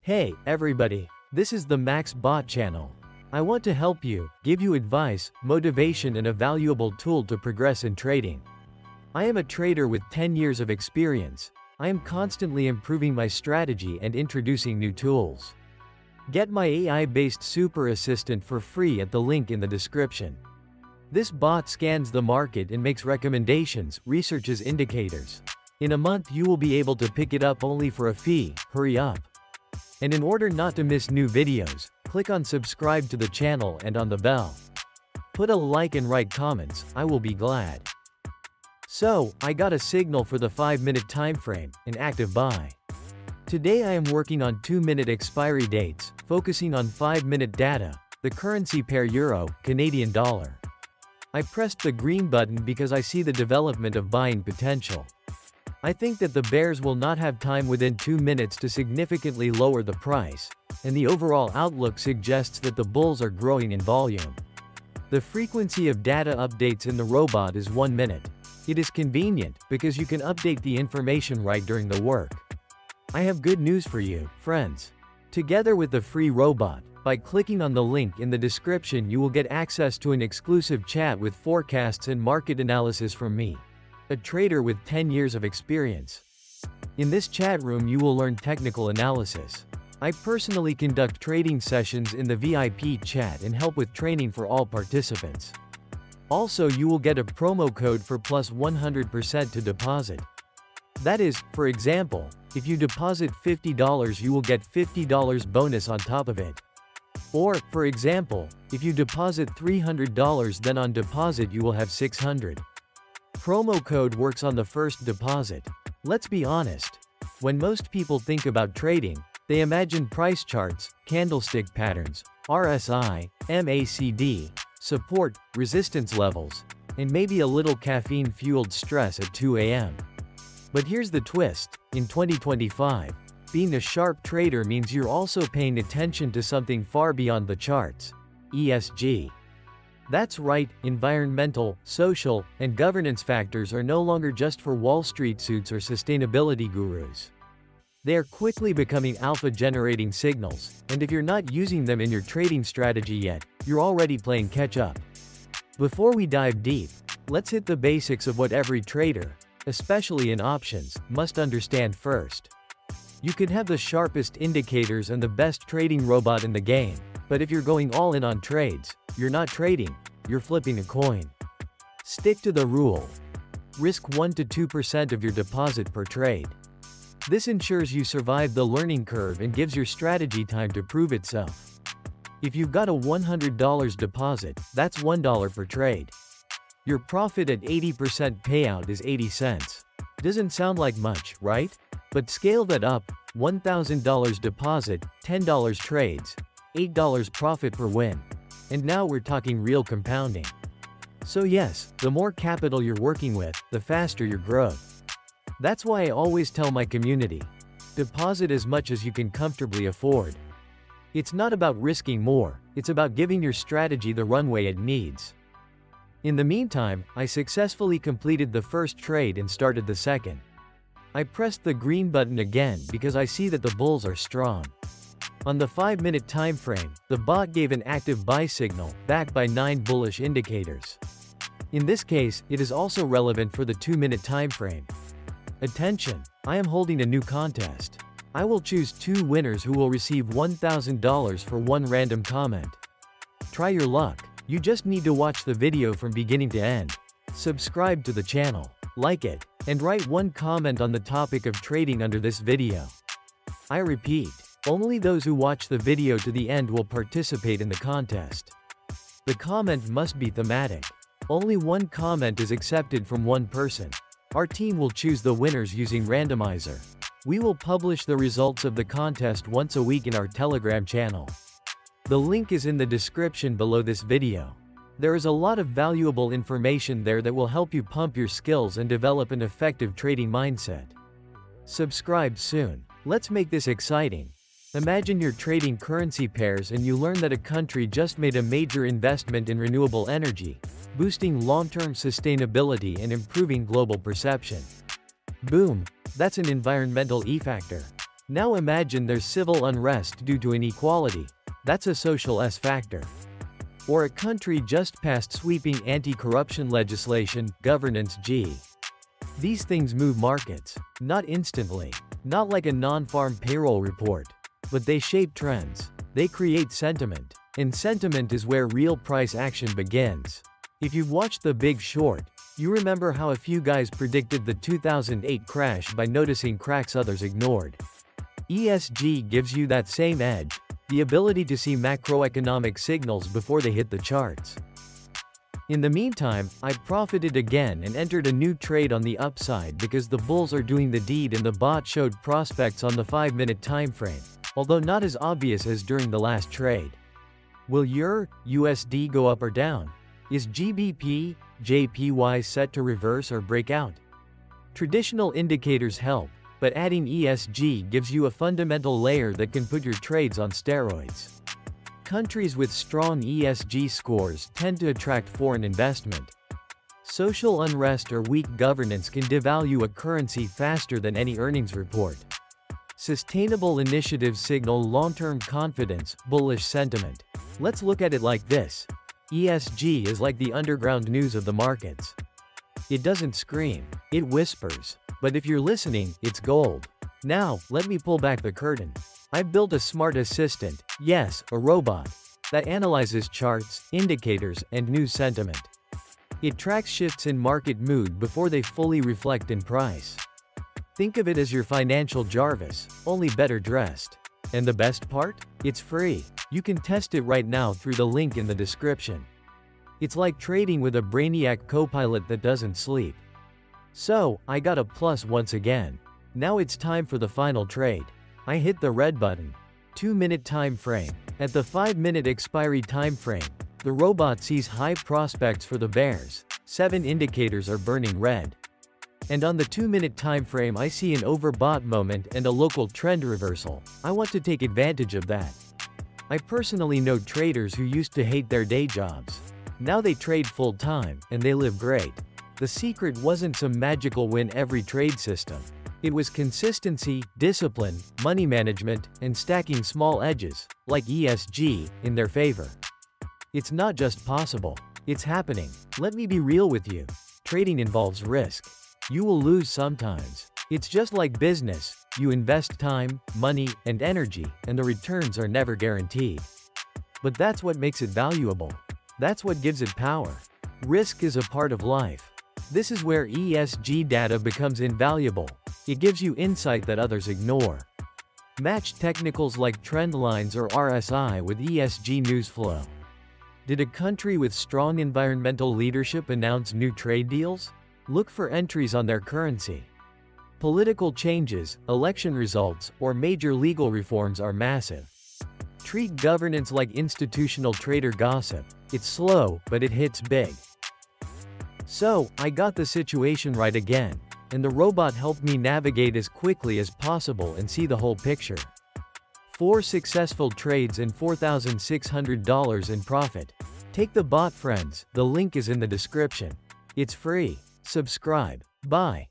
Hey, everybody. This is the Max Bot channel. I want to help you, give you advice, motivation and a valuable tool to progress in trading. I am a trader with 10 years of experience. I am constantly improving my strategy and introducing new tools. Get my AI-based super assistant for free at the link in the description. This bot scans the market and makes recommendations, researches indicators. In a month you will be able to pick it up only for a fee. Hurry up. And in order not to miss new videos, click on subscribe to the channel and on the bell. Put a like and write comments, I will be glad. So, I got a signal for the 5-minute time frame, an active buy. Today I am working on 2-minute expiry dates, focusing on 5-minute data, the currency pair Euro, Canadian dollar. I pressed the green button because I see the development of buying potential. I think that the bears will not have time within 2 minutes to significantly lower the price, and the overall outlook suggests that the bulls are growing in volume. The frequency of data updates in the robot is 1 minute. It is convenient, because you can update the information right during the work. I have good news for you, friends. Together with the free robot, by clicking on the link in the description you will get access to an exclusive chat with forecasts and market analysis from me, a trader with 10 years of experience. In this chat room you will learn technical analysis. I personally conduct trading sessions in the VIP chat and help with training for all participants. Also you will get a promo code for plus 100% to deposit. That is, for example, if you deposit $50 you will get $50 bonus on top of it. Or, for example, if you deposit $300 then on deposit you will have $600. Promo code works on the first deposit. Let's be honest. When most people think about trading, they imagine price charts, candlestick patterns, RSI, MACD, support, resistance levels, and maybe a little caffeine-fueled stress at 2 a.m. But here's the twist. In 2025, being a sharp trader means you're also paying attention to something far beyond the charts. ESG. That's right, environmental, social, and governance factors are no longer just for Wall Street suits or sustainability gurus. They are quickly becoming alpha-generating signals, and if you're not using them in your trading strategy yet, you're already playing catch-up. Before we dive deep, let's hit the basics of what every trader, especially in options, must understand first. You can have the sharpest indicators and the best trading robot in the game, but if you're going all in on trades, you're not trading, you're flipping a coin. Stick to the rule. Risk 1 to 2% of your deposit per trade. This ensures you survive the learning curve and gives your strategy time to prove itself. If you've got a $100 deposit, that's $1 per trade. Your profit at 80% payout is 80 cents. Doesn't sound like much, right? But scale that up, $1,000 deposit, $10 trades, $8 profit per win. And now we're talking real compounding. So yes, the more capital you're working with, the faster your growth. That's why I always tell my community, deposit as much as you can comfortably afford. It's not about risking more, it's about giving your strategy the runway it needs. In the meantime, I successfully completed the first trade and started the second. I pressed the green button again because I see that the bulls are strong. On the 5-minute time frame, the bot gave an active buy signal, backed by 9 bullish indicators. In this case, it is also relevant for the 2-minute time frame. Attention! I am holding a new contest. I will choose 2 winners who will receive $1,000 for 1 random comment. Try your luck. You just need to watch the video from beginning to end. Subscribe to the channel, like it, and write 1 comment on the topic of trading under this video. I repeat, only those who watch the video to the end will participate in the contest. The comment must be thematic. Only 1 comment is accepted from 1 person. Our team will choose the winners using randomizer. We will publish the results of the contest once a week in our Telegram channel. The link is in the description below this video. There is a lot of valuable information there that will help you pump your skills and develop an effective trading mindset. Subscribe soon. Let's make this exciting. Imagine you're trading currency pairs and you learn that a country just made a major investment in renewable energy, boosting long-term sustainability and improving global perception. Boom! That's an environmental E-factor. Now imagine there's civil unrest due to inequality. That's a social S factor. Or a country just passed sweeping anti-corruption legislation, governance G. These things move markets. Not instantly. Not like a non-farm payroll report. But they shape trends. They create sentiment. And sentiment is where real price action begins. If you've watched The Big Short, you remember how a few guys predicted the 2008 crash by noticing cracks others ignored. ESG gives you that same edge, the ability to see macroeconomic signals before they hit the charts. In the meantime, I profited again and entered a new trade on the upside because the bulls are doing the deed and the bot showed prospects on the 5-minute time frame, although not as obvious as during the last trade. Will your USD go up or down? Is GBP, JPY set to reverse or break out? Traditional indicators help, but adding ESG gives you a fundamental layer that can put your trades on steroids. Countries with strong ESG scores tend to attract foreign investment. Social unrest or weak governance can devalue a currency faster than any earnings report. Sustainable initiatives signal long-term confidence, bullish sentiment. Let's look at it like this. ESG is like the underground news of the markets. It doesn't scream, it whispers. But if you're listening, it's gold. Now, let me pull back the curtain. I've built a smart assistant, yes, a robot, that analyzes charts, indicators, and news sentiment. It tracks shifts in market mood before they fully reflect in price. Think of it as your financial Jarvis, only better dressed. And the best part? It's free. You can test it right now through the link in the description. It's like trading with a brainiac co-pilot that doesn't sleep. So, I got a plus once again. Now it's time for the final trade. I hit the red button. 2-minute time frame. At the 5-minute expiry time frame, the robot sees high prospects for the bears. 7 indicators are burning red. And on the 2-minute time frame I see an overbought moment and a local trend reversal. I want to take advantage of that. I personally know traders who used to hate their day jobs. Now they trade full-time, and they live great. The secret wasn't some magical win every trade system. It was consistency, discipline, money management, and stacking small edges, like ESG, in their favor. It's not just possible. It's happening. Let me be real with you. Trading involves risk. You will lose sometimes. It's just like business. You invest time, money, and energy, and the returns are never guaranteed. But that's what makes it valuable. That's what gives it power. Risk is a part of life. This is where ESG data becomes invaluable. It gives you insight that others ignore. Match technicals like trend lines or RSI with ESG news flow. Did a country with strong environmental leadership announce new trade deals? Look for entries on their currency. Political changes, election results, or major legal reforms are massive. Treat governance like institutional trader gossip. It's slow, but it hits big. So, I got the situation right again, and the robot helped me navigate as quickly as possible and see the whole picture. 4 successful trades and $4,600 in profit. Take the bot, friends. The link is in the description. It's free. Subscribe. Bye.